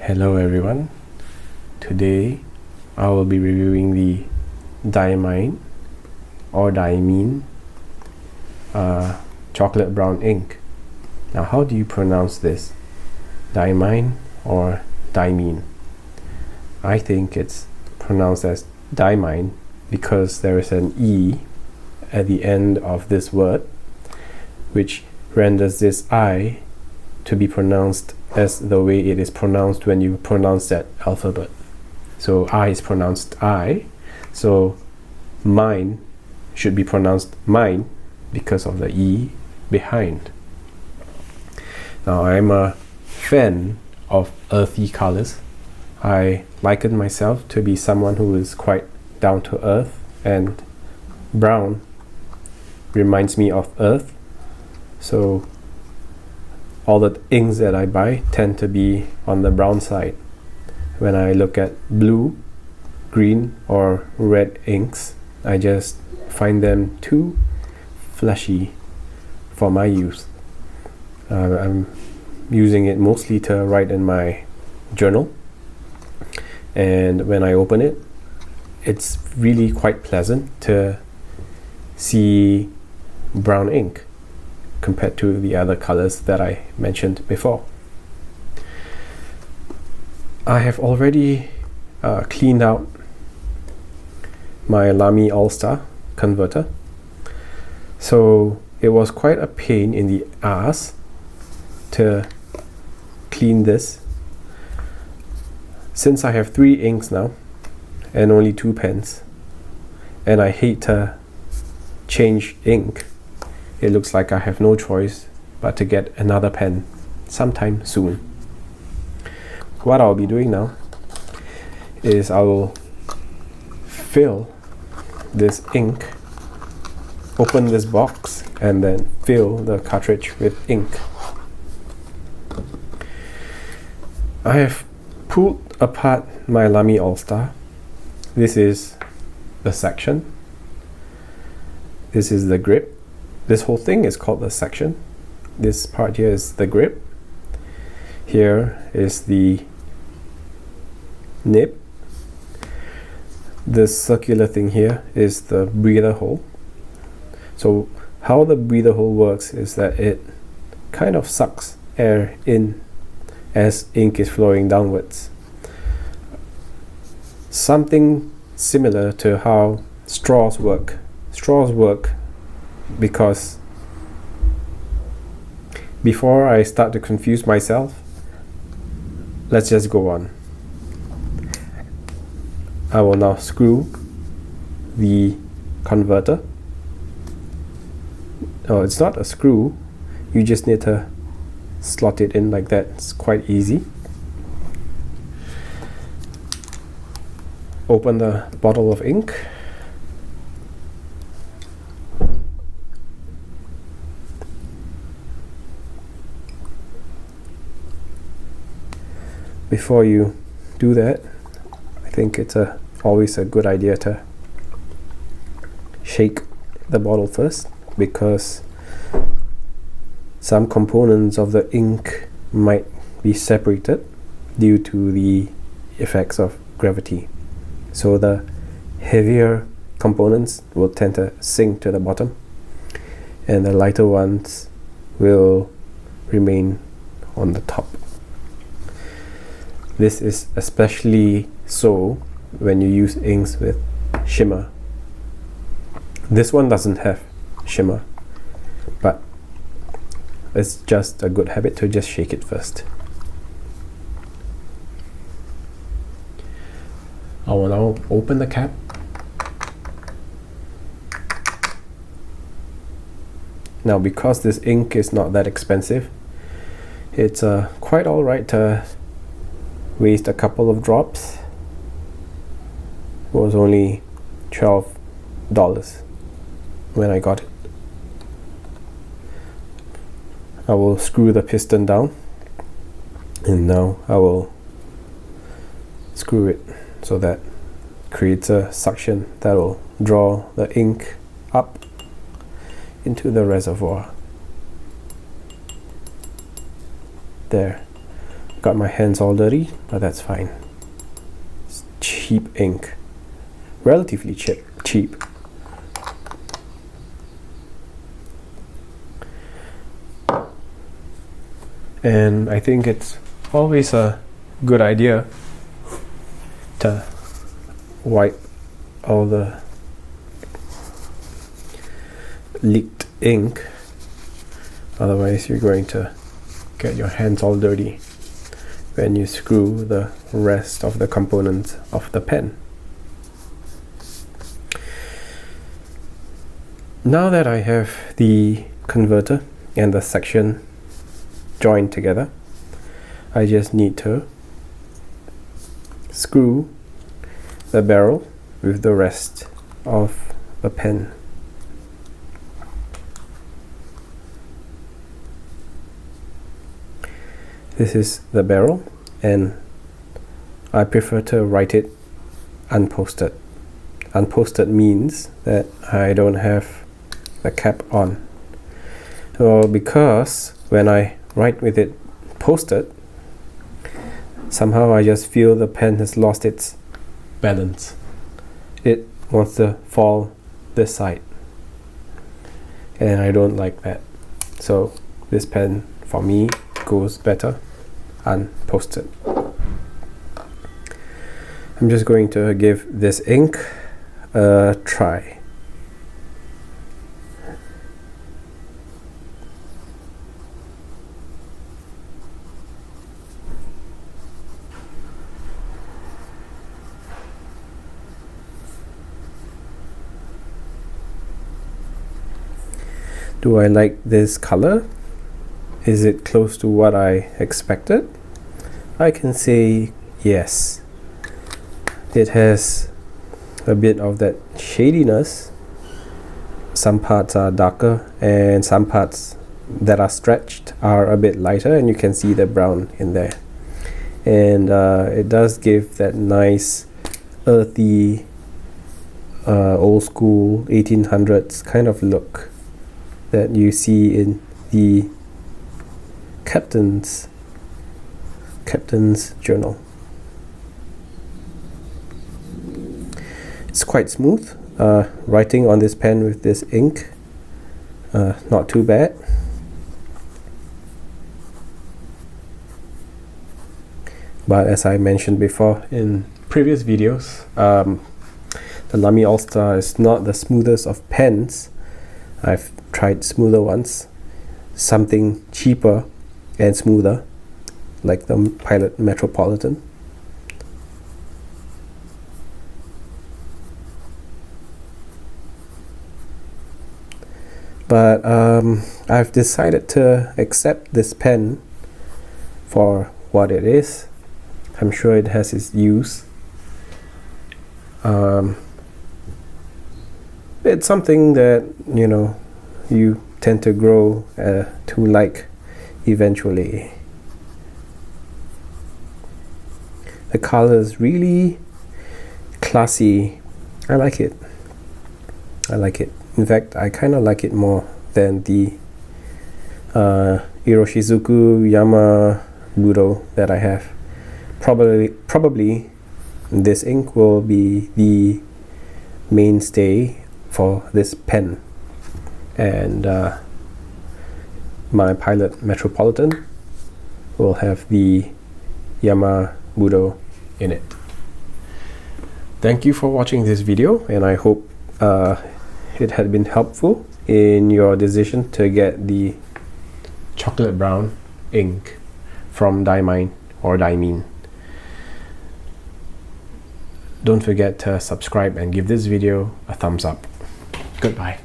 Hello everyone. Today I will be reviewing the Diamine Chocolate Brown ink. Now, how do you pronounce this? Diamine or Diamine? I think it's pronounced as Diamine because there is an E at the end of this word, which renders this I to be pronounced as the way it is pronounced when you pronounce that alphabet. So I is pronounced I, so mine should be pronounced mine because of the E behind. Now, I'm a fan of earthy colors. I liken myself to be someone who is quite down to earth, and brown reminds me of earth. So all the inks that I buy tend to be on the brown side. When I look at blue, green or red inks, I just find them too fleshy for my use. I'm using it mostly to write in my journal, and when I open it, it's really quite pleasant to see brown ink compared to the other colors that I mentioned before. I have already cleaned out my Lamy All-Star converter, so it was quite a pain in the ass to clean this. Since I have 3 inks now and only 2 pens, and I hate to change ink, it looks like I have no choice but to get another pen sometime soon. What I'll be doing now is I will fill this ink, open this box, and then fill the cartridge with ink. I have pulled apart my Lamy All-Star. This is the section. This is the grip. This whole thing is called the section. This part here is the grip. Here is the nib. This circular thing here is the breather hole. So how the breather hole works is that it kind of sucks air in as ink is flowing downwards. Something similar to how straws work. Straws work because before I start to confuse myself, let's just go on. I will now screw the converter. Oh, it's not a screw, you just need to slot it in like that. It's quite easy. Open the bottle of ink. Before you do that, I think it's always a good idea to shake the bottle first, because some components of the ink might be separated due to the effects of gravity. So the heavier components will tend to sink to the bottom, and the lighter ones will remain on the top. This is especially so when you use inks with shimmer. This one doesn't have shimmer, but it's just a good habit to just shake it first. I will now open the cap. Now, because this ink is not that expensive, it's quite alright to waste a couple of drops. It was only $12 when I got it. I will screw the piston down, and now I will screw it so that creates a suction that will draw the ink up into the reservoir. There. Got my hands all dirty, but that's fine. It's cheap ink, relatively cheap. And I think it's always a good idea to wipe all the leaked ink, otherwise you're going to get your hands all dirty when you screw the rest of the components of the pen. Now that I have the converter and the section joined together, I just need to screw the barrel with the rest of the pen. This is the barrel, and I prefer to write it unposted. Unposted means that I don't have the cap on. So because when I write with it posted, somehow I just feel the pen has lost its balance. It wants to fall this side, and I don't like that. So this pen for me goes better unposted. I'm just going to give this ink a try. Do I like this color? Is it close to what I expected? I can say yes. It has a bit of that shadiness. Some parts are darker and some parts that are stretched are a bit lighter, and you can see the brown in there. And it does give that nice earthy old school 1800s kind of look that you see in the captain's journal. It's quite smooth. Writing on this pen with this ink, not too bad. But as I mentioned before in previous videos, the Lamy All-Star is not the smoothest of pens. I've tried smoother ones, something cheaper and smoother, like the Pilot Metropolitan. But I've decided to accept this pen for what it is. I'm sure it has its use. It's something that, you know, you tend to grow to like eventually. The color is really classy. I like it. In fact, I kind of like it more than the Iroshizuku Yamabudo that I have. Probably this ink will be the mainstay for this pen, and my Pilot Metropolitan will have the Yamabudo in it. Thank you for watching this video, and I hope it had been helpful in your decision to get the chocolate brown ink from Diamine or Diamine. Don't forget to subscribe and give this video a thumbs up. Goodbye.